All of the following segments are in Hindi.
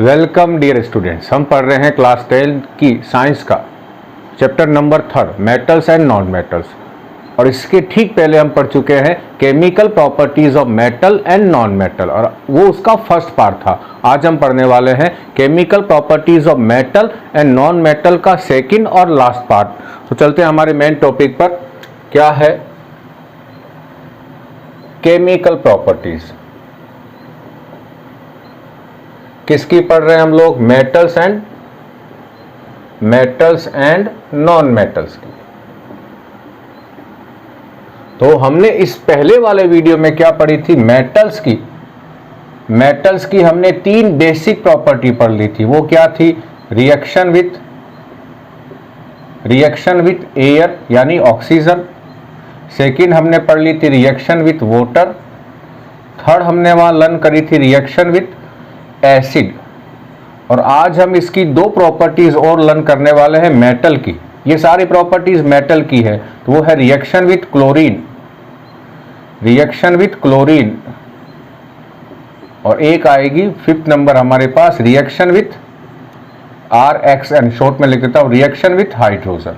Welcome dear students. हम पढ़ रहे हैं क्लास 10 की साइंस का chapter number 3 metals and non metals, और इसके ठीक पहले हम पढ़ चुके हैं chemical properties of metal and non metal, और वो उसका फर्स्ट पार्ट था। आज हम पढ़ने वाले हैं chemical properties of metal and non metal का सेकंड और लास्ट पार्ट। तो चलते हैं हमारे मेन टॉपिक पर। क्या है केमिकल प्रॉपर्टीज? किसकी पढ़ रहे हैं हम लोग? मेटल्स एंड नॉन मेटल्स की। तो हमने इस पहले वाले वीडियो में क्या पढ़ी थी? मेटल्स की हमने 3 बेसिक प्रॉपर्टी पढ़ ली थी। वो क्या थी? रिएक्शन विथ एयर यानी ऑक्सीजन। सेकंड हमने पढ़ ली थी रिएक्शन विथ वाटर। थर्ड हमने वहां लर्न करी थी रिएक्शन विथ एसिड। और आज हम इसकी 2 प्रॉपर्टीज और लर्न करने वाले हैं मेटल की। ये सारी प्रॉपर्टीज मेटल की है। तो वो है रिएक्शन विथ क्लोरीन, और एक आएगी 5th नंबर हमारे पास रिएक्शन विथ RXN, शॉर्ट में लिख देता हूं रिएक्शन विथ हाइड्रोजन।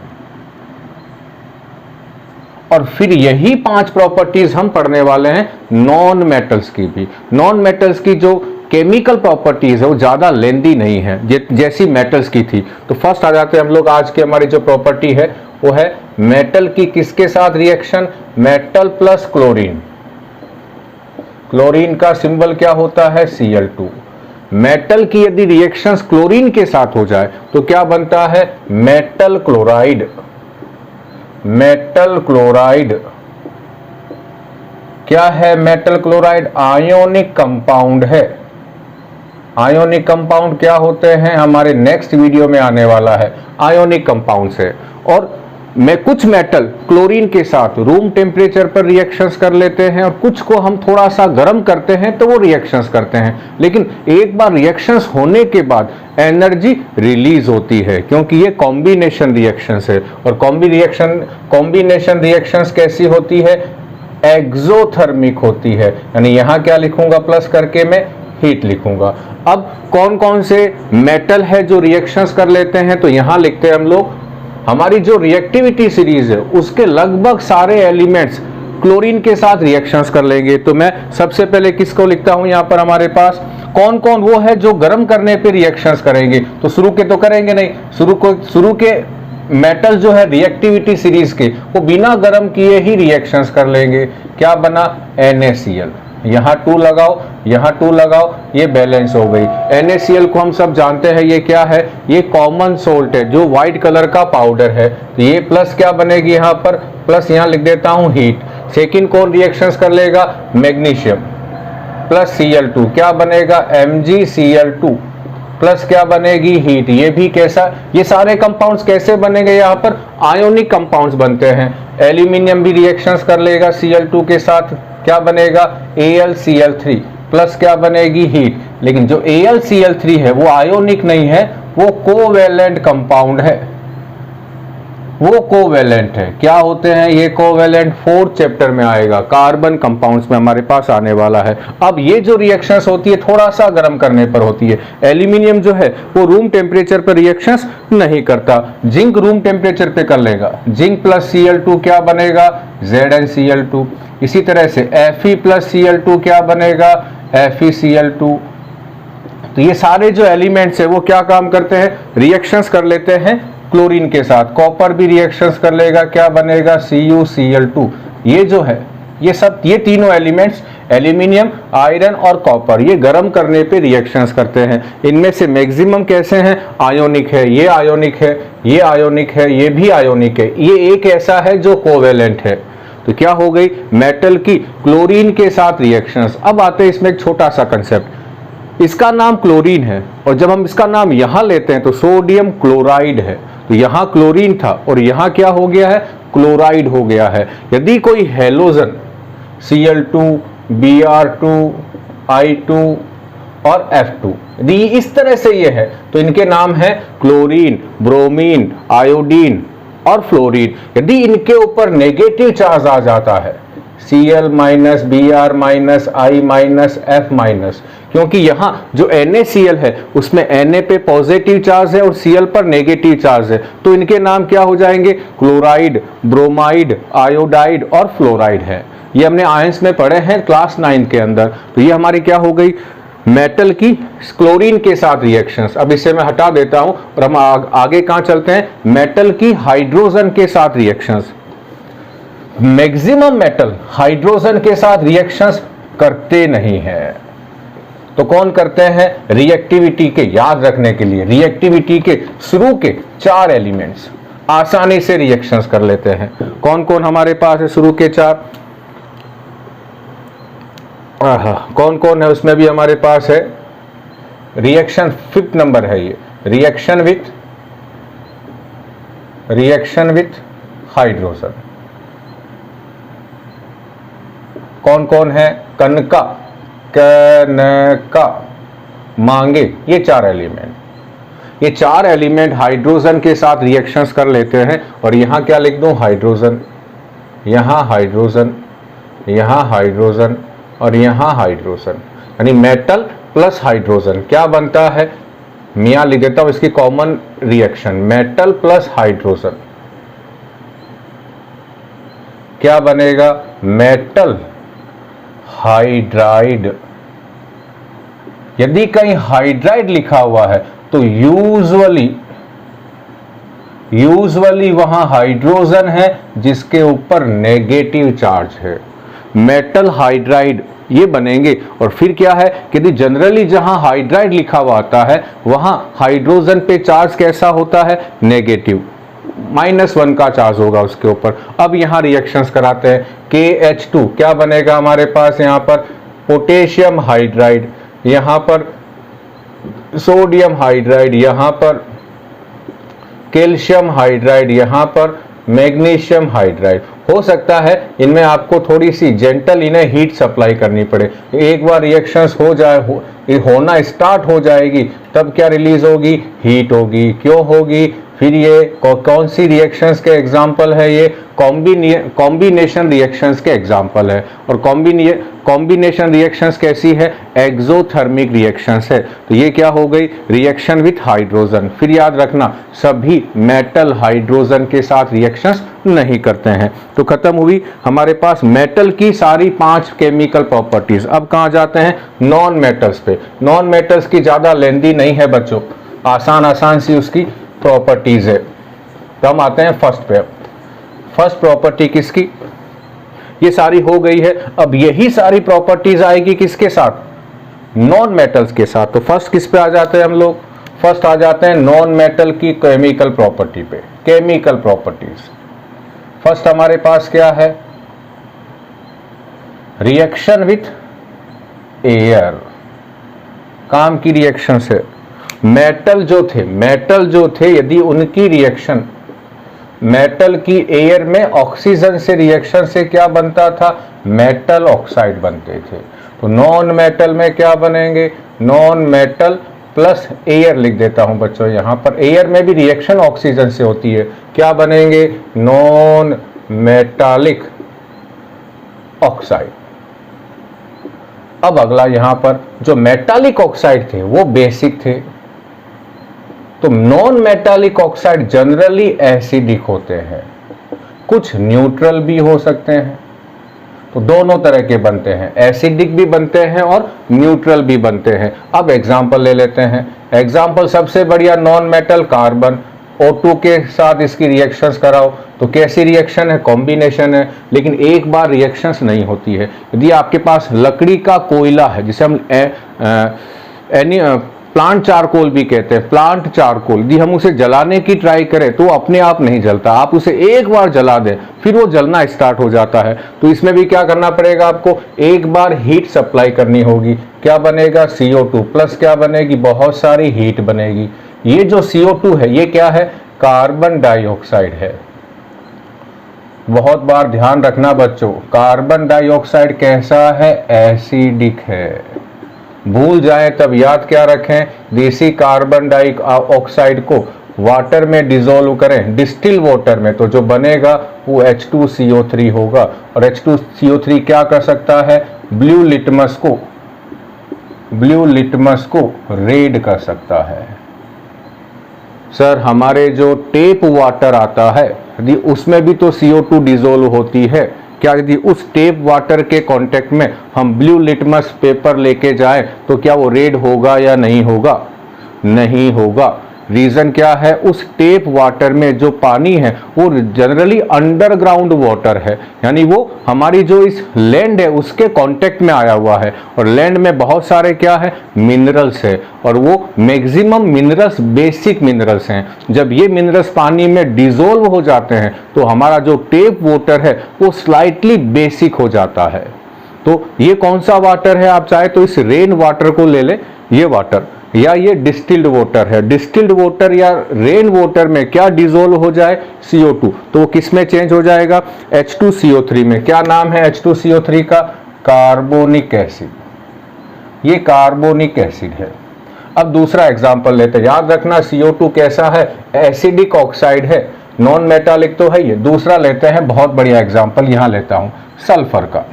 और फिर यही 5 प्रॉपर्टीज हम पढ़ने वाले हैं नॉन मेटल्स की भी। नॉन मेटल्स की जो केमिकल प्रॉपर्टीज है वो ज्यादा लेंदी नहीं है जैसी मेटल्स की थी। तो फर्स्ट आ जाते हैं हम लोग। आज की हमारी जो प्रॉपर्टी है वो है मेटल की किसके साथ reaction? Metal plus chlorine. Chlorine का सिंबल क्या होता है? Cl2। मेटल की यदि रिएक्शंस क्लोरीन के साथ हो जाए तो क्या बनता है? Metal chloride. क्या है मेटल क्लोराइड? आयोनिक कंपाउंड है। आयोनिक कंपाउंड क्या होते हैं? हमारे नेक्स्ट वीडियो में आने वाला है आयोनिक कंपाउंड से। और मैं कुछ मेटल क्लोरीन के साथ रूम टेम्परेचर पर रिएक्शंस कर लेते हैं, और कुछ को हम थोड़ा सा गर्म करते हैं तो वो रिएक्शंस करते हैं। लेकिन एक बार रिएक्शंस होने के बाद एनर्जी रिलीज होती है, क्योंकि ये कॉम्बिनेशन रिएक्शंस है। और कॉम्बिनेशन रिएक्शंस कैसी होती है? एक्सोथर्मिक होती है। यानी यहां क्या लिखूंगा प्लस करके? मैं हीट लिखूंगा। अब कौन कौन से मेटल है जो रिएक्शंस कर लेते हैं? तो यहां लिखते हैं हम लोग हमारी जो रिएक्टिविटी सीरीज है उसके लगभग सारे एलिमेंट्स क्लोरीन के साथ रिएक्शंस कर लेंगे। तो मैं सबसे पहले किसको लिखता हूं यहां पर? हमारे पास कौन कौन वो है जो गर्म करने पे रिएक्शंस करेंगे? तो शुरू के तो करेंगे नहीं। शुरू के मेटल जो है रिएक्टिविटी सीरीज के, वो बिना गर्म किए ही रिएक्शंस कर लेंगे। क्या बना? NaCl। यहाँ 2 लगाओ, यहाँ 2 लगाओ, ये बैलेंस हो गई। NaCl को हम सब जानते हैं ये क्या है? ये कॉमन सोल्ट है जो व्हाइट कलर का पाउडर है। तो ये प्लस क्या बनेगी यहाँ पर? प्लस यहाँ लिख देता हूँ हीट। सेकंड कौन रिएक्शंस कर लेगा? मैग्नीशियम प्लस Cl2 क्या बनेगा? MgCl2 प्लस क्या बनेगी? हीट। ये भी कैसा? ये सारे कंपाउंड्स कैसे बनेंगे? यहाँ पर आयोनिक कंपाउंड्स बनते हैं। एल्यूमिनियम भी रिएक्शंस कर लेगा Cl2 के साथ। क्या बनेगा? AlCl3 प्लस क्या बनेगी? हीट। लेकिन जो AlCl3 है वो आयोनिक नहीं है, वो कोवेलेंट कंपाउंड है। वो कोवेलेंट है। क्या होते हैं ये कोवेलेंट? 4th चैप्टर में आएगा, कार्बन कंपाउंड्स में हमारे पास आने वाला है। अब ये जो रिएक्शंस होती है थोड़ा सा गर्म करने पर होती है। एल्यूमिनियम जो है वो रूम टेम्परेचर पर रिएक्शंस नहीं करता। जिंक रूम टेम्परेचर पे कर लेगा। जिंक प्लस Cl2 क्या बनेगा? ZnCl2। इसी तरह से Fe प्लस Cl2 क्या बनेगा? FeCl2। तो ये सारे जो एलिमेंट्स है वो क्या काम करते हैं? रिएक्शंस कर लेते हैं क्लोरीन के साथ। कॉपर भी रिएक्शंस कर लेगा। क्या बनेगा? CuCl2। ये जो है ये तीनों एलिमेंट्स, एल्यूमिनियम, आयरन और कॉपर, ये गर्म करने पे रिएक्शंस करते हैं। इनमें से मैक्सिमम कैसे हैं? आयोनिक है। ये आयोनिक है, ये आयोनिक है, ये भी आयोनिक है। ये एक ऐसा है जो कोवेलेंट है। तो क्या हो गई? मेटल की क्लोरीन के साथ रिएक्शंस। अब आते हैं इसमें एक छोटा सा कंसेप्ट। इसका नाम क्लोरीन है, और जब हम इसका नाम यहां लेते हैं तो सोडियम क्लोराइड है। तो यहां क्लोरीन था और यहां क्या हो गया है? क्लोराइड हो गया है। यदि कोई हैलोजन Cl2, Br2, I2 और F2 यदि इस तरह से ये है तो इनके नाम है क्लोरीन, ब्रोमीन, आयोडीन और फ्लोरीन। यदि इनके ऊपर नेगेटिव चार्ज आ जाता है Cl-, Br-, I-, F-, क्योंकि यहाँ जो NaCl है उसमें Na पे पॉजिटिव चार्ज है और Cl पर नेगेटिव चार्ज है, तो इनके नाम क्या हो जाएंगे, क्लोराइड, ब्रोमाइड, आयोडाइड और फ्लोराइड है। ये हमने आयंस में पढ़े हैं क्लास 9 के अंदर। तो ये हमारी क्या हो गई, मेटल की क्लोरीन के साथ रिएक्शंस। अब इसे मैं हटा देता हूं और हम आगे कहां चलते हैं, मेटल की हाइड्रोजन के साथ रिएक्शंस। मैक्सिमम मेटल हाइड्रोजन के साथ रिएक्शंस करते नहीं है, तो कौन करते हैं, रिएक्टिविटी के, याद रखने के लिए रिएक्टिविटी के शुरू के 4 एलिमेंट्स आसानी से रिएक्शंस कर लेते हैं। कौन कौन हमारे पास है शुरू के 4, कौन कौन है उसमें भी हमारे पास है, रिएक्शन 5th नंबर है ये, रिएक्शन विथ हाइड्रोजन। कौन कौन है, कनका, मांगे, ये 4 एलिमेंट। ये 4 एलिमेंट हाइड्रोजन के साथ रिएक्शंस कर लेते हैं। और यहां क्या लिख दूं, हाइड्रोजन, यहां हाइड्रोजन, यहां हाइड्रोजन और यहां हाइड्रोजन, यानी मेटल प्लस हाइड्रोजन क्या बनता है, मियां लिख देता हूं इसकी common reaction, metal plus hydrogen क्या बनेगा, मेटल हाइड्राइड। यदि कहीं हाइड्राइड लिखा हुआ है तो यूजुअली वहां हाइड्रोजन है जिसके ऊपर नेगेटिव चार्ज है, मेटल हाइड्राइड ये बनेंगे। और फिर क्या है कि यदि जनरली जहां हाइड्राइड लिखा हुआ आता है वहां हाइड्रोजन पे चार्ज कैसा होता है, नेगेटिव, -1 का चार्ज होगा उसके ऊपर। अब यहां रिएक्शंस कराते हैं, KH2 क्या बनेगा हमारे पास, यहां पर पोटेशियम हाइड्राइड, यहां पर सोडियम हाइड्राइड, यहां पर कैल्शियम हाइड्राइड, यहां पर मैग्नीशियम हाइड्राइड। हो सकता है इनमें आपको थोड़ी सी जेंटल इन्हें हीट सप्लाई करनी पड़े। एक बार रिएक्शंस हो जाए, होना स्टार्ट हो जाएगी, तब क्या रिलीज होगी, हीट होगी। क्यों होगी, फिर ये कौन सी रिएक्शंस के एग्जाम्पल है, ये कॉम्बिनेशन रिएक्शंस के एग्जाम्पल है। और कॉम्बिनेशन रिएक्शंस कैसी है, एक्सोथर्मिक रिएक्शंस है। तो ये क्या हो गई, रिएक्शन विथ हाइड्रोजन। फिर याद रखना सभी मेटल हाइड्रोजन के साथ रिएक्शंस नहीं करते हैं। तो खत्म हुई हमारे पास मेटल की सारी 5 केमिकल प्रॉपर्टीज। अब कहां जाते हैं, नॉन मेटल्स पे। नॉन मेटल्स की ज्यादा लेंथी नहीं है बच्चों, आसान सी उसकी प्रॉपर्टीज है। तो हम आते हैं फर्स्ट पे। फर्स्ट प्रॉपर्टी किसकी, ये सारी हो गई है। अब यही सारी प्रॉपर्टीज आएगी किसके साथ, नॉन मेटल्स के साथ। तो फर्स्ट किस पे आ जाते हैं हम लोग, फर्स्ट आ जाते हैं नॉन मेटल की केमिकल प्रॉपर्टी पे। केमिकल प्रॉपर्टीज फर्स्ट हमारे पास क्या है, रिएक्शन विथ एयर, काम की रिएक्शन से। मेटल जो थे यदि उनकी रिएक्शन मेटल की एयर में ऑक्सीजन से रिएक्शन से क्या बनता था, मेटल ऑक्साइड बनते थे। तो नॉन मेटल में क्या बनेंगे, नॉन मेटल प्लस एयर लिख देता हूं बच्चों, यहां पर एयर में भी रिएक्शन ऑक्सीजन से होती है, क्या बनेंगे, नॉन मेटालिक ऑक्साइड। अब अगला यहां पर जो मेटालिक ऑक्साइड थे वो बेसिक थे, तो non metallic oxide generally acidic होते हैं, कुछ न्यूट्रल भी हो सकते हैं। तो दोनों तरह के बनते हैं, एसिडिक भी बनते हैं और न्यूट्रल भी बनते हैं। अब एग्जांपल ले लेते हैं। एग्जांपल सबसे बढ़िया नॉन मेटल कार्बन, O2 के साथ इसकी रिएक्शंस कराओ तो कैसी रिएक्शन है, कॉम्बिनेशन है। लेकिन एक बार रिएक्शंस नहीं होती है। यदि आपके पास लकड़ी का कोयला है जिसे हम प्लांट चारकोल भी कहते हैं, प्लांट चारकोल, यदि हम उसे जलाने की ट्राई करें तो अपने आप नहीं जलता। आप उसे एक बार जला दें फिर वो जलना स्टार्ट हो जाता है। तो इसमें भी क्या करना पड़ेगा, आपको एक बार हीट सप्लाई करनी होगी। क्या बनेगा, CO2 प्लस क्या बनेगी, बहुत सारी हीट बनेगी। ये जो CO2 है ये क्या है, कार्बन डाइऑक्साइड है। बहुत बार ध्यान रखना बच्चों, कार्बन डाइऑक्साइड कैसा है, एसिडिक है। भूल जाएं तब याद क्या रखें, देसी कार्बन डाइऑक्साइड को वाटर में डिसॉल्व करें, डिस्टिल वाटर में, तो जो बनेगा वो H2CO3 होगा। और H2CO3 क्या कर सकता है, ब्लू लिटमस को ब्लू लिटमस को रेड कर सकता है? सर हमारे जो टेप वाटर आता है यदि उसमें भी तो CO2 डिजोल्व होती है, क्या यदि उस टेप वाटर के कांटेक्ट में हम ब्लू लिटमस पेपर लेके जाएं तो क्या वो रेड होगा या नहीं होगा? नहीं होगा। रीज़न क्या है? उस टेप वाटर में जो पानी है वो जनरली अंडरग्राउंड वाटर है, यानी वो हमारी जो इस लैंड है उसके कांटेक्ट में आया हुआ है, और लैंड में बहुत सारे क्या है? मिनरल्स है, और वो मैक्सिमम मिनरल्स बेसिक मिनरल्स हैं। जब ये मिनरल्स पानी में डिजोल्व हो जाते हैं तो हमारा जो टेप वाटर है वो स्लाइटली बेसिक हो जाता है। तो ये कौन सा वाटर है? आप चाहे तो इस रेन वाटर को ले लें, ये वाटर, या ये डिस्टिल्ड वाटर है। डिस्टिल्ड वाटर या रेन वाटर में क्या डिजोल्व हो जाए? CO2, तो वो किस में चेंज हो जाएगा? H2CO3 में। क्या नाम है H2CO3 का? Carbonic acid. ये कार्बोनिक एसिड है। अब दूसरा एग्जांपल लेते हैं। याद रखना CO2 कैसा है? एसिडिक ऑक्साइड है, नॉन मेटालिक तो है ये। दूसरा लेते हैं, बहुत बढ़िया एग्जाम्पल यहां लेता हूं, सल्फर का।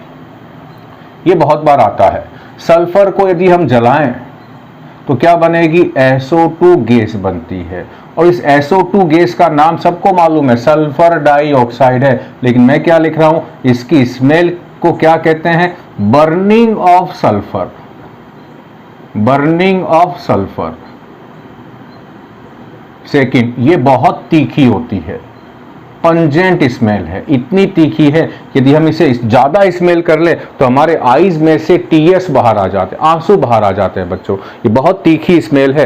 ये बहुत बार आता है। सल्फर को यदि हम जलाएं तो क्या बनेगी? SO2 गैस बनती है, और इस SO2 गैस का नाम सबको मालूम है, सल्फर डाइऑक्साइड है। लेकिन मैं क्या लिख रहा हूं? इसकी स्मेल को क्या कहते हैं? Burning of sulphur. Burning of sulphur. Second, ये बहुत तीखी होती है, पंजेंट स्मेल है, इतनी तीखी है कि यदि हम इसे ज़्यादा स्मेल कर ले तो हमारे आईज में से टीयर्स बाहर आ जाते हैं, आंसू बाहर आ जाते हैं बच्चों। ये बहुत तीखी स्मेल है,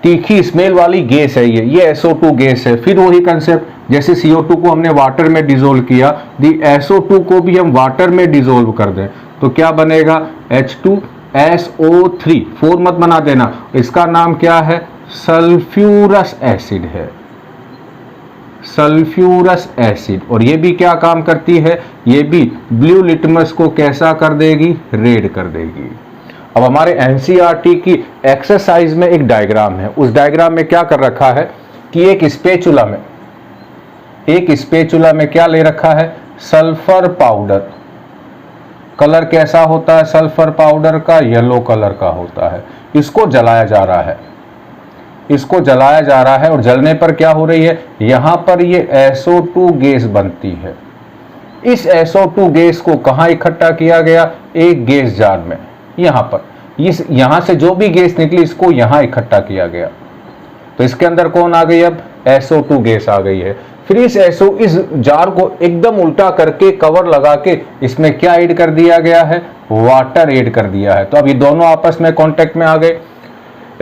तीखी स्मेल वाली गैस है ये SO2 गैस है। फिर वही कंसेप्ट, जैसे CO2 को हमने वाटर में डिजोल्व किया, दी SO2 को भी हम वाटर में डिजोल्व कर दें तो क्या बनेगा? H2SO3। 4 मत बना देना, इसका नाम क्या है? सल्फ्यूरस एसिड है, सल्फ्यूरस एसिड। और ये भी क्या काम करती है? ये भी ब्लू लिटमस को कैसा कर देगी? रेड कर देगी। अब हमारे NCERT की एक्सरसाइज में एक डायग्राम है, उस डायग्राम में क्या कर रखा है कि एक स्पेचुला में क्या ले रखा है? Sulphur powder. कलर कैसा होता है सल्फर पाउडर का? येलो कलर का होता है। इसको जलाया जा रहा है, इसको जलाया जा रहा है, और जलने पर क्या हो रही है? यहां पर ये SO2 गैस बनती है। इस SO2 गैस को कहां इकट्ठा किया गया? एक गैस जार में। यहां पर यहां से जो भी गैस निकली इसको यहां इकट्ठा किया गया, तो इसके अंदर कौन आ गई? अब SO2 गैस आ गई है। फिर इस जार को एकदम उल्टा करके कवर लगा के इसमें क्या ऐड कर दिया गया है? वाटर ऐड कर दिया है। तो अब ये दोनों आपस में कांटेक्ट में आ गए,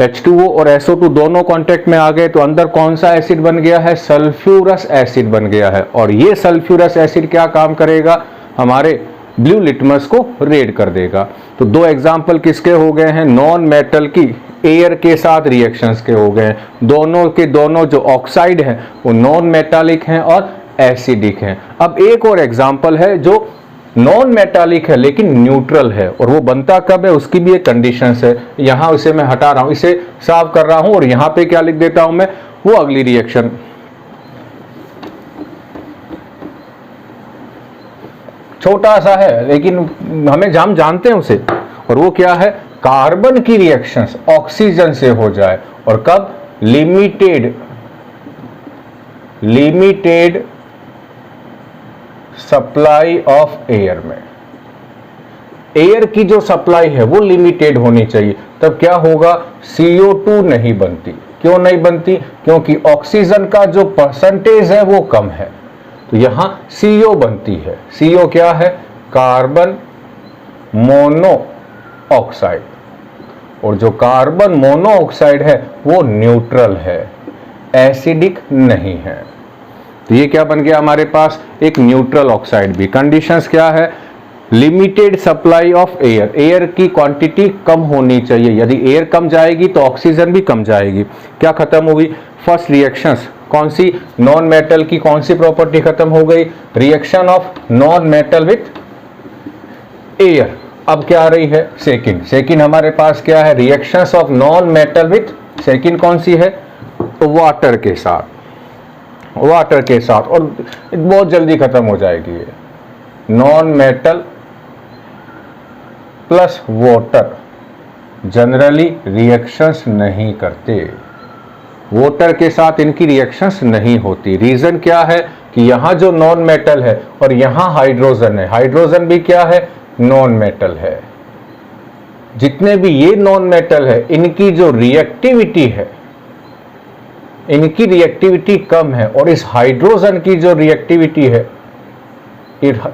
H2O और SO2 दोनों कांटेक्ट में आ गए, तो अंदर कौन सा एसिड बन गया है? सल्फ्यूरस एसिड बन गया है। और ये सल्फ्यूरस एसिड क्या काम करेगा? हमारे ब्लू लिटमस को रेड कर देगा। तो 2 एग्जाम्पल किसके हो गए हैं? नॉन मेटल की एयर के साथ रिएक्शंस के हो गए। दोनों के दोनों जो ऑक्साइड हैं वो नॉन मेटालिक हैं और एसिडिक हैं। अब एक और एग्जाम्पल है जो नॉन मेटालिक है लेकिन न्यूट्रल है, और वो बनता कब है? उसकी भी एक कंडीशंस है। यहां इसे मैं हटा रहा हूं, इसे साफ कर रहा हूं, और यहां पे क्या लिख देता हूं मैं? वो अगली रिएक्शन। छोटा सा है लेकिन हम जानते हैं उसे, और वो क्या है? कार्बन की रिएक्शंस ऑक्सीजन से हो जाए, और कब? लिमिटेड सप्लाई ऑफ एयर में। एयर की जो सप्लाई है वो लिमिटेड होनी चाहिए, तब क्या होगा? CO2 नहीं बनती। क्यों नहीं बनती? क्योंकि ऑक्सीजन का जो परसेंटेज है वो कम है, तो यहां CO बनती है। CO क्या है? कार्बन मोनो ऑक्साइड, और जो कार्बन मोनो ऑक्साइड है वो न्यूट्रल है, एसिडिक नहीं है। तो ये क्या बन गया हमारे पास? एक न्यूट्रल ऑक्साइड भी। कंडीशंस क्या है? Limited supply of air, air की क्वांटिटी कम होनी चाहिए। यदि एयर कम जाएगी तो ऑक्सीजन भी कम जाएगी। क्या खत्म हुई? फर्स्ट रिएक्शंस कौन सी? नॉन मेटल की कौन सी प्रॉपर्टी खत्म हो गई? Reaction of non metal with air. अब क्या आ रही है? सेकंड हमारे पास क्या है? Reactions of non metal with, second कौन सी है? वाटर के साथ, वाटर के साथ, और बहुत जल्दी खत्म हो जाएगी ये। Non metal plus water, generally reactions नहीं करते, वाटर के साथ इनकी रिएक्शंस नहीं होती। रीजन क्या है कि यहाँ जो नॉन मेटल है और यहाँ हाइड्रोजन है, हाइड्रोजन भी क्या है, नॉन मेटल है। जितने भी ये नॉन मेटल है इनकी जो रिएक्टिविटी है, इनकी रिएक्टिविटी कम है, और इस हाइड्रोजन की जो रिएक्टिविटी है,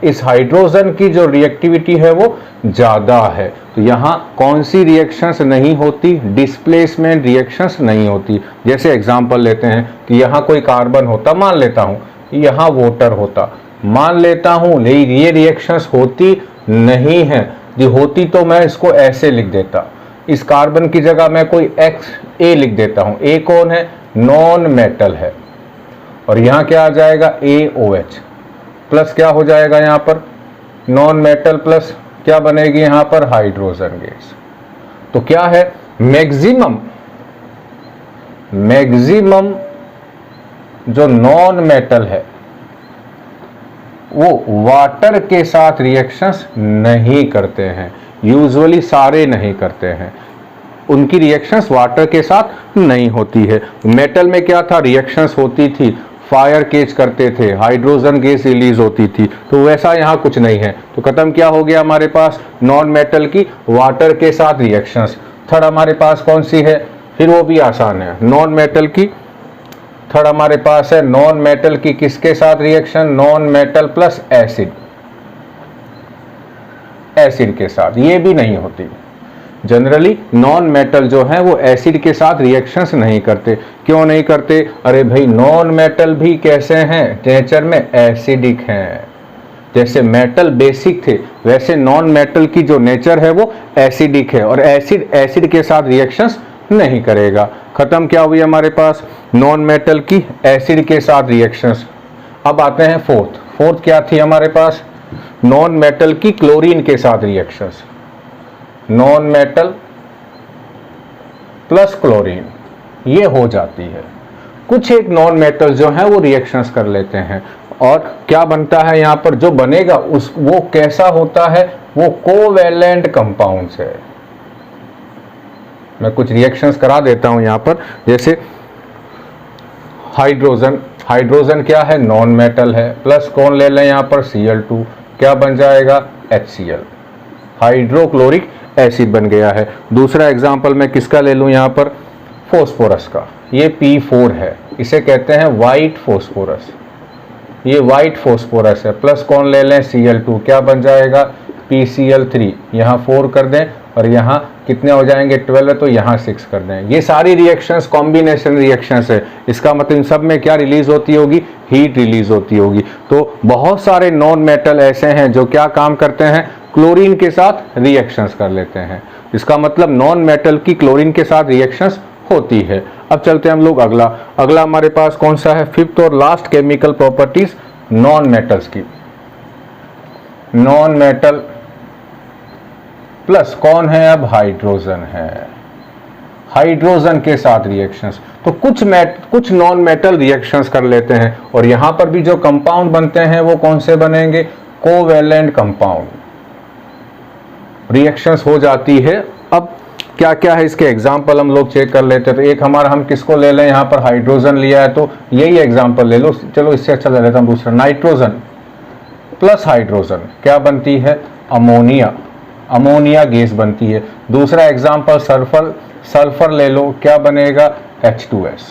इस हाइड्रोजन की जो रिएक्टिविटी है वो ज्यादा है। तो यहाँ कौन सी रिएक्शंस नहीं होती, डिस्प्लेसमेंट रिएक्शंस नहीं होती। जैसे एग्जांपल लेते हैं कि यहाँ कोई कार्बन होता, मान लेता हूँ यहाँ वाटर होता, मान लेता हूँ, लेकिन ये रिएक्शंस होती नहीं है। जो होती तो मैं इसको ऐसे लिख देता, इस कार्बन की जगह मैं कोई XA लिख देता हूँ। A कौन है, नॉन मेटल है, और यहाँ क्या आ जाएगा, AOH प्लस क्या हो जाएगा यहाँ पर, नॉन मेटल प्लस क्या बनेगी यहाँ पर, हाइड्रोजन गैस। तो क्या है, मैक्सिमम जो नॉन मेटल है वो वाटर के साथ रिएक्शंस नहीं करते हैं, यूजुअली सारे नहीं करते हैं, उनकी रिएक्शंस वाटर के साथ नहीं होती है। मेटल में क्या था, रिएक्शंस होती थी, फायर केज करते थे, हाइड्रोजन गैस रिलीज होती थी, तो वैसा यहाँ कुछ नहीं है। तो खत्म क्या हो गया हमारे पास, नॉन मेटल की वाटर के साथ रिएक्शंस। थर्ड हमारे पास कौन सी है, फिर वो भी आसान है, नॉन मेटल की। थर्ड हमारे पास है नॉन मेटल की किसके साथ reaction, non metal plus acid, acid के साथ। ये भी नहीं होती, जनरली नॉन मेटल जो है वो एसिड के साथ रिएक्शंस नहीं करते। क्यों नहीं करते, अरे भाई नॉन मेटल भी कैसे हैं, नेचर में एसिडिक हैं। जैसे मेटल बेसिक थे वैसे नॉन मेटल की जो नेचर है वो एसिडिक है, और एसिड के साथ रिएक्शंस नहीं करेगा। खत्म क्या हुई हमारे पास, नॉन मेटल की एसिड के साथ रिएक्शंस। अब आते हैं फोर्थ क्या थी हमारे पास, नॉन मेटल की क्लोरीन के साथ reactions. Non metal plus chlorine ये हो जाती है। कुछ एक नॉन मेटल जो है वो रिएक्शंस कर लेते हैं, और क्या बनता है यहाँ पर, जो बनेगा वो कैसा होता है, वो कोवेलेंट कंपाउंड्स है। मैं कुछ रिएक्शंस करा देता हूं यहां पर, जैसे हाइड्रोजन क्या है, नॉन मेटल है, प्लस कौन ले लें यहां पर, Cl2, क्या बन जाएगा, HCl, हाइड्रोक्लोरिक एसिड बन गया है। दूसरा एग्जांपल मैं किसका ले लूं यहां पर, फॉस्फोरस का। ये P4 है, इसे कहते हैं वाइट फॉस्फोरस, ये वाइट फॉस्फोरस है, प्लस कौन ले लें, Cl2, क्या बन जाएगा, PCl3, यहाँ 4 कर दें, और यहाँ कितने हो जाएंगे, 12 है, तो यहाँ 6 कर दें। ये सारी रिएक्शंस कॉम्बिनेशन रिएक्शंस है, इसका मतलब इन सब में क्या रिलीज होती होगी, हीट रिलीज होती होगी। तो बहुत सारे नॉन मेटल ऐसे हैं जो क्या काम करते हैं, क्लोरीन के साथ रिएक्शंस कर लेते हैं। इसका मतलब नॉन मेटल की क्लोरीन के साथ रिएक्शंस होती है। अब चलते हैं हम लोग अगला हमारे पास कौन सा है, फिफ्थ और last chemical properties non metals की। नॉन मेटल प्लस कौन है, अब हाइड्रोजन है, हाइड्रोजन के साथ रिएक्शंस। तो कुछ नॉन मेटल रिएक्शंस कर लेते हैं, और यहां पर भी जो कंपाउंड बनते हैं वो कौन से बनेंगे, कोवेलेंट कंपाउंड, रिएक्शंस हो जाती है। अब क्या क्या है इसके एग्जाम्पल हम लोग चेक कर लेते हैं। तो एक हमारा, हम किसको ले लें, यहाँ पर हाइड्रोजन लिया है तो यही एग्जाम्पल ले लो, चलो इससे अच्छा ले लेता हूँ दूसरा, नाइट्रोजन प्लस हाइड्रोजन क्या बनती है, अमोनिया गैस बनती है। दूसरा एग्जाम्पल सल्फर ले लो, क्या बनेगा, H2S।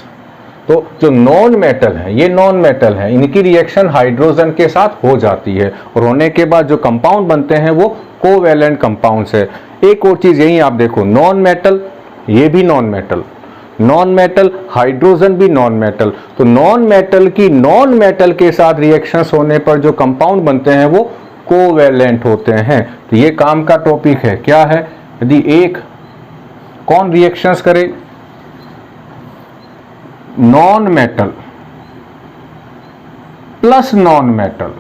तो जो नॉन मेटल है, ये नॉन मेटल है, इनकी रिएक्शन हाइड्रोजन के साथ हो जाती है, और होने के बाद जो कंपाउंड बनते हैं वो कोवेलेंट कंपाउंड्स है। एक और चीज यही आप देखो, नॉन मेटल, ये भी नॉन मेटल, हाइड्रोजन भी नॉन मेटल। तो नॉन मेटल की नॉन मेटल के साथ रिएक्शंस होने पर जो कंपाउंड बनते हैं वो कोवेलेंट होते हैं। तो ये काम का टॉपिक है, क्या है, यदि एक कौन रिएक्शंस करे, non metal plus non metal,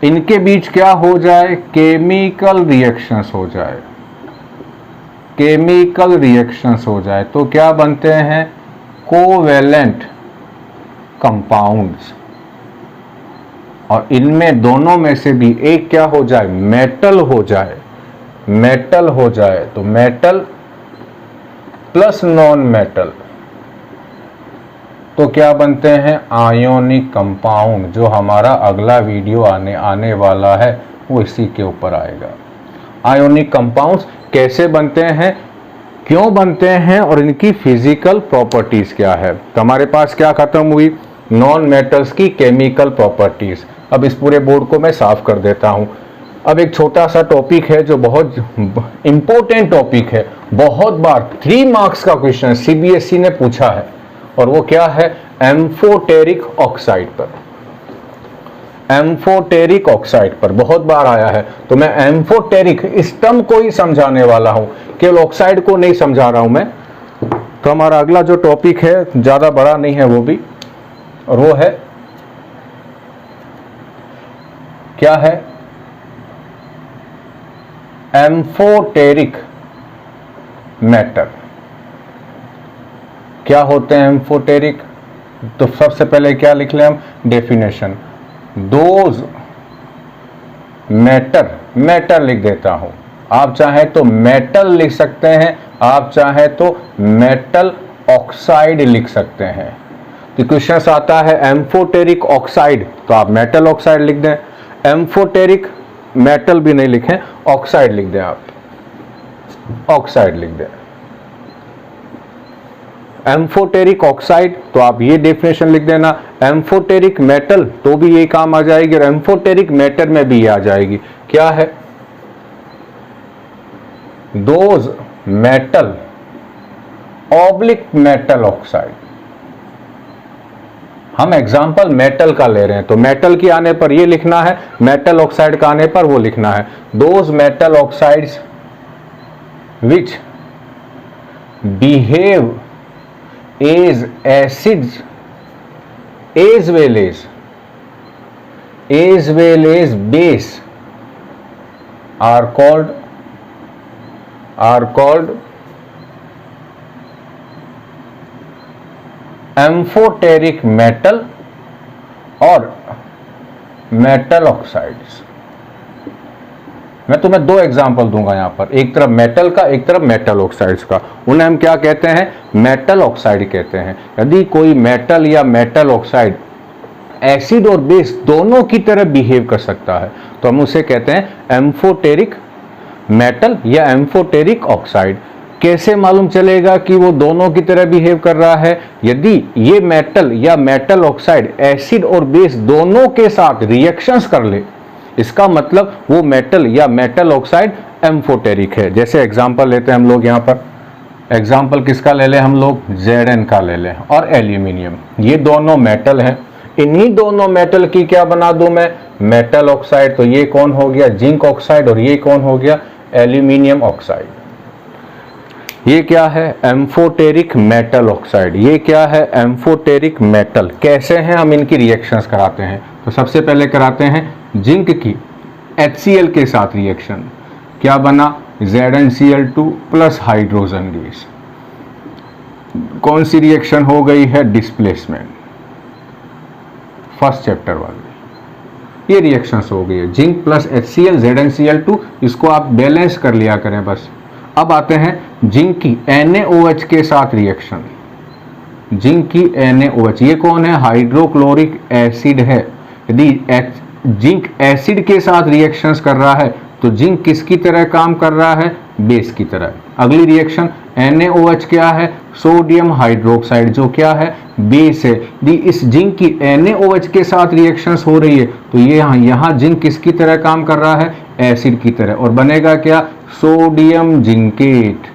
इनके बीच क्या हो जाए, केमिकल रिएक्शंस हो जाए, केमिकल रिएक्शंस हो जाए, तो क्या बनते हैं, कोवेलेंट कंपाउंड्स। और इनमें दोनों में से भी एक क्या हो जाए, मेटल हो जाए, मेटल हो जाए तो मेटल प्लस नॉन मेटल तो क्या बनते हैं, आयोनिक कंपाउंड। जो हमारा अगला वीडियो आने वाला है वो इसी के ऊपर आएगा। आयोनिक कंपाउंड्स कैसे बनते हैं, क्यों बनते हैं और इनकी फिजिकल प्रॉपर्टीज क्या है। तो हमारे पास क्या खत्म हुई, नॉन मेटल्स की केमिकल प्रॉपर्टीज। अब इस पूरे बोर्ड को मैं साफ कर देता हूं। अब एक छोटा सा टॉपिक है जो बहुत इंपॉर्टेंट टॉपिक है, बहुत बार 3 मार्क्स का क्वेश्चन सीबीएसई ने पूछा है, और वो क्या है, एम्फोटेरिक ऑक्साइड पर। एम्फोटेरिक ऑक्साइड पर बहुत बार आया है, तो मैं एम्फोटेरिक इस टर्म को ही समझाने वाला हूं, केवल ऑक्साइड को नहीं समझा रहा हूं मैं। तो हमारा अगला जो टॉपिक है ज्यादा बड़ा नहीं है वो भी, और वो है क्या है, एम्फोटेरिक मैटर। क्या होते हैं एम्फोटेरिक, तो सबसे पहले क्या लिख लें हम, डेफिनेशन, दोज मैटर लिख देता हूं। आप चाहे तो मेटल लिख सकते हैं, आप चाहे तो मेटल ऑक्साइड लिख सकते हैं। तो क्वेश्चन आता है एम्फोटेरिक ऑक्साइड, तो आप मेटल ऑक्साइड लिख दें। एम्फोटेरिक मेटल भी नहीं लिखें, ऑक्साइड लिख दें, आप ऑक्साइड लिख दें। एम्फोटेरिक ऑक्साइड, तो आप ये डेफिनेशन लिख देना। एम्फोटेरिक मेटल तो भी ये काम आ जाएगी, और एम्फोटेरिक मैटर में भी ये आ जाएगी। क्या है, those metal oblique metal oxide. हम एग्जाम्पल मेटल का ले रहे हैं, तो मेटल की आने पर ये लिखना है, मेटल ऑक्साइड का आने पर वो लिखना है। Those metal oxides which behave as acids as well as base are called amphoteric metal और metal oxides। मैं तुम्हें 2 एग्जाम्पल दूंगा यहां पर, एक तरफ मेटल का, एक तरफ मेटल ऑक्साइड्स का। उन्हें हम क्या कहते हैं, मेटल ऑक्साइड कहते हैं। यदि कोई मेटल या मेटल ऑक्साइड एसिड और बेस दोनों की तरह बिहेव कर सकता है तो हम उसे कहते हैं एम्फोटेरिक मेटल या एम्फोटेरिक ऑक्साइड। कैसे मालूम चलेगा कि वो दोनों की तरह बिहेव कर रहा है, यदि ये मेटल या मेटल ऑक्साइड एसिड और बेस दोनों के साथ रिएक्शंस कर ले, इसका मतलब वो मेटल या मेटल ऑक्साइड एम्फोटेरिक है। जैसे एग्जांपल लेते हैं हम लोग, यहाँ पर एग्जांपल किसका ले लें हम लोग, Zn का ले लें और एल्यूमिनियम। ये दोनों मेटल हैं, इन्हीं दोनों मेटल की क्या बना दूं मैं, मेटल ऑक्साइड। तो ये कौन हो गया, जिंक ऑक्साइड, और ये कौन हो गया, एल्यूमिनियम ऑक्साइड। ये क्या है, एम्फोटेरिक मेटल ऑक्साइड। ये क्या है, एम्फोटेरिक मेटल। कैसे हैं हम इनकी रिएक्शंस कराते हैं, तो सबसे पहले कराते हैं जिंक की HCl के साथ रिएक्शन। क्या बना, ZnCl2 प्लस हाइड्रोजन गैस। कौन सी रिएक्शन हो गई है, डिस्प्लेसमेंट, फर्स्ट चैप्टर वाली। ये रिएक्शंस हो गई है, जिंक प्लस HCl ZnCl2, इसको आप बैलेंस कर लिया करें बस। अब आते हैं जिंक की NaOH के साथ रिएक्शन। जिंक की NaOH, ये कौन है, हाइड्रोक्लोरिक एसिड है। यदि जिंक एसिड के साथ रिएक्शंस कर रहा है तो जिंक किसकी तरह काम कर रहा है, बेस की तरह। अगली रिएक्शन NaOH क्या है, सोडियम हाइड्रोक्साइड, जो क्या है, बेस है। यदि इस जिंक की NaOH के साथ रिएक्शंस हो रही है तो ये यहाँ जिंक किसकी तरह काम कर रहा है, एसिड की तरह, और बनेगा क्या, sodium zincate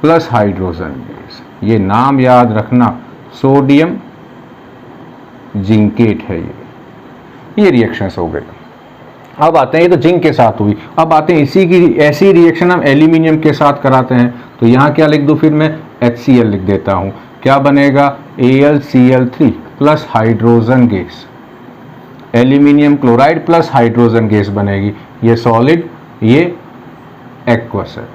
plus hydrogen gas. ये नाम याद रखना, सोडियम जिंकेट है ये रिएक्शंस हो गए। अब आते हैं, ये तो जिंक के साथ हुई, अब आते हैं इसी की ऐसी रिएक्शन हम एल्यूमिनियम के साथ कराते हैं। तो यहाँ क्या लिख दूं, फिर मैं HCl लिख देता हूँ। क्या बनेगा, AlCl3 plus hydrogen gas, aluminium chloride plus hydrogen gas बनेगी। ये सॉलिड, ये एक्वस है।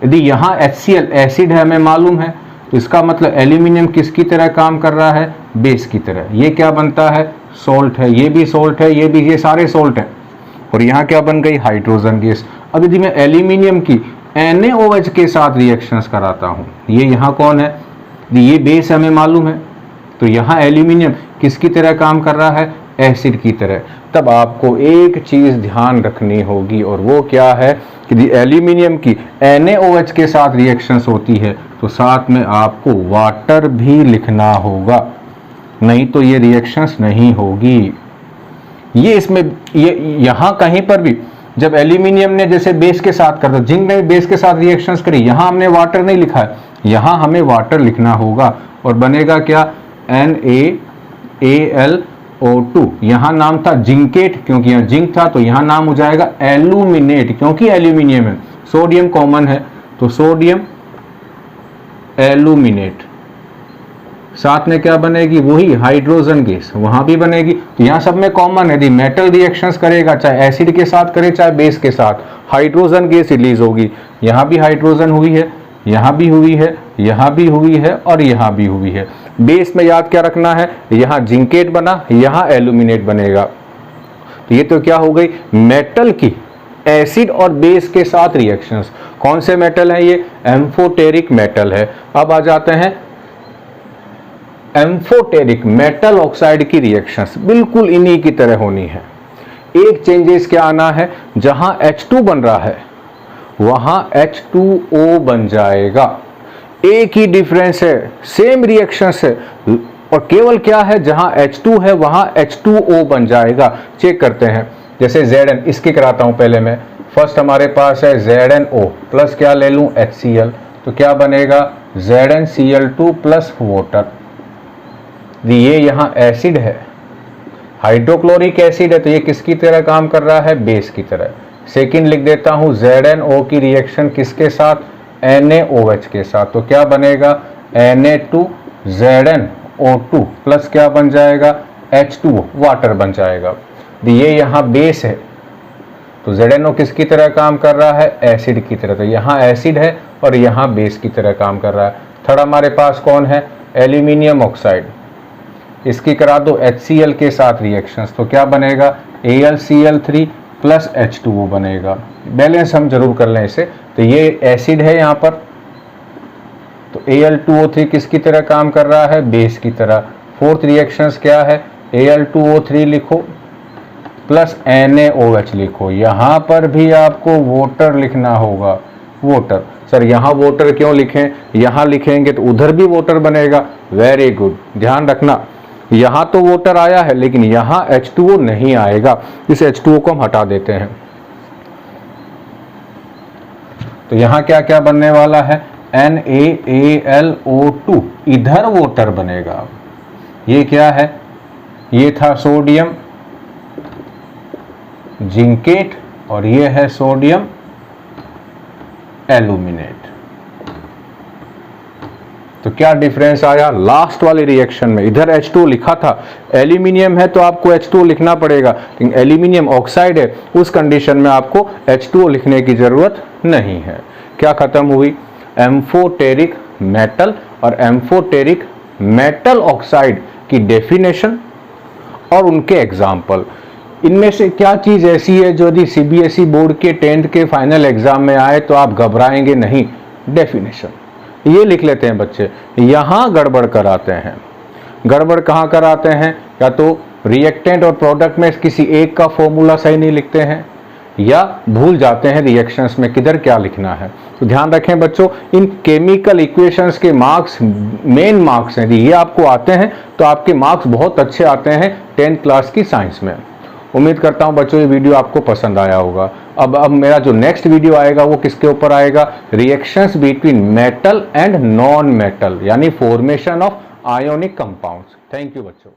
यदि यहाँ HCl एसिड है, हमें मालूम है, तो इसका मतलब एल्यूमिनियम किसकी तरह काम कर रहा है, बेस की तरह। ये क्या बनता है, सॉल्ट है, ये भी सॉल्ट है, ये भी, ये सारे सॉल्ट हैं। और यहाँ क्या बन गई, हाइड्रोजन गैस। अब यदि मैं एल्यूमिनियम की NaOH के साथ रिएक्शंस कराता हूँ, ये यहाँ कौन है, ये बेस हमें मालूम है, तो यहाँ एल्यूमिनियम किसकी तरह काम कर रहा है, एसिड की तरह। तब आपको एक चीज़ ध्यान रखनी होगी और वो क्या है कि यदि एल्यूमिनियम की NaOH के साथ रिएक्शंस होती है तो साथ में आपको वाटर भी लिखना होगा, नहीं तो ये रिएक्शंस नहीं होगी। ये इसमें ये यहाँ कहीं पर भी जब एल्यूमिनियम ने जैसे बेस के साथ कर, जिंक ने बेस के साथ रिएक्शंस करी, यहाँ हमने वाटर नहीं लिखा है, यहाँ हमें वाटर लिखना होगा और बनेगा क्या, NaAlO2। यहाँ नाम था जिंकेट क्योंकि यहाँ जिंक था, तो यहाँ नाम हो जाएगा एल्यूमिनेट क्योंकि एल्यूमिनियम है, सोडियम कॉमन है तो सोडियम एल्यूमिनेट। साथ में क्या बनेगी, वही हाइड्रोजन गैस वहां भी बनेगी। तो यहाँ सब में कॉमन है, यदि मेटल रिएक्शंस करेगा चाहे एसिड के साथ करे चाहे बेस के साथ, हाइड्रोजन गैस रिलीज होगी। यहाँ भी हाइड्रोजन हुई है, यहाँ भी हुई है, यहाँ भी हुई है और यहाँ भी हुई है। बेस में याद क्या रखना है, यहाँ जिंकेट बना, यहाँ एल्यूमिनेट बनेगा। तो ये तो क्या हो गई, मेटल की एसिड और बेस के साथ रिएक्शंस। कौन से मेटल है ये, एम्फोटेरिक मेटल है। अब आ जाते हैं एम्फोटेरिक मेटल ऑक्साइड की रिएक्शंस, बिल्कुल इन्हीं की तरह होनी है। एक चेंजेस क्या आना है, जहां H2 बन रहा है वहां H2O बन जाएगा। एक ही डिफरेंस है, सेम रिएक्शंस है और केवल क्या है, जहां H2 है वहां H2O बन जाएगा। चेक करते हैं, जैसे Zn, इसकी कराता हूं पहले मैं। फर्स्ट हमारे पास है ZnO प्लस क्या ले लूं, HCl, तो क्या बनेगा ZnCl2 प्लस वाटर। ये यहाँ एसिड है, हाइड्रोक्लोरिक एसिड है, तो ये किसकी तरह काम कर रहा है, बेस की तरह। सेकंड लिख देता हूँ, ZnO की रिएक्शन किसके साथ, NaOH के साथ, तो क्या बनेगा Na2ZnO2 प्लस क्या बन जाएगा, H2O, वाटर बन जाएगा। ये यहाँ बेस है तो ZnO किसकी तरह काम कर रहा है, एसिड की तरह, तो यहाँ एसिड है और यहाँ बेस की तरह काम कर रहा है। थर्ड हमारे पास कौन है, एल्यूमिनियम ऑक्साइड, इसकी करा दो HCl के साथ रिएक्शंस, तो क्या बनेगा AlCl3 प्लस H2O बनेगा। बैलेंस हम जरूर कर लें इसे, तो ये एसिड है यहाँ पर, तो Al2O3 किसकी तरह काम कर रहा है, बेस की तरह। फोर्थ रिएक्शंस क्या है, Al2O3 लिखो प्लस NaOH लिखो। यहाँ पर भी आपको वाटर लिखना होगा, वाटर। सर यहाँ वाटर क्यों लिखें, यहाँ लिखेंगे तो उधर भी वाटर बनेगा। वेरी गुड, ध्यान रखना, यहाँ तो वाटर आया है लेकिन यहाँ H2O नहीं आएगा, इस H2O को हम हटा देते हैं। तो यहाँ क्या क्या बनने वाला है, NaAlO2, इधर वाटर बनेगा। ये क्या है, ये था सोडियम जिंकेट और ये है सोडियम एल्यूमिनेट। तो क्या डिफरेंस आया, लास्ट वाले रिएक्शन में इधर H2O लिखा था, एल्यूमिनियम है तो आपको H2O लिखना पड़ेगा, लेकिन एल्यूमिनियम ऑक्साइड है, उस कंडीशन में आपको H2O लिखने की जरूरत नहीं है। क्या खत्म हुई, एम्फोटेरिक मेटल और एम्फोटेरिक मेटल ऑक्साइड की डेफिनेशन और उनके एग्जाम्पल। इनमें से क्या चीज ऐसी है जो यदि CBSE बोर्ड के 10th के फाइनल एग्जाम में आए तो आप घबराएंगे नहीं, डेफिनेशन ये लिख लेते हैं बच्चे। यहाँ गड़बड़ कराते हैं, गड़बड़ कहाँ कराते हैं, या तो रिएक्टेंट और प्रोडक्ट में किसी एक का फॉर्मूला सही नहीं लिखते हैं या भूल जाते हैं रिएक्शंस में किधर क्या लिखना है। तो ध्यान रखें बच्चों, इन केमिकल इक्वेशंस के मार्क्स मेन मार्क्स हैं, ये आपको आते हैं तो आपके मार्क्स बहुत अच्छे आते हैं 10th क्लास की साइंस में। उम्मीद करता हूं बच्चों ये वीडियो आपको पसंद आया होगा। अब मेरा जो नेक्स्ट वीडियो आएगा वो किसके ऊपर आएगा, reactions between metal and non metal, यानी formation of ionic compounds. Thank you बच्चों।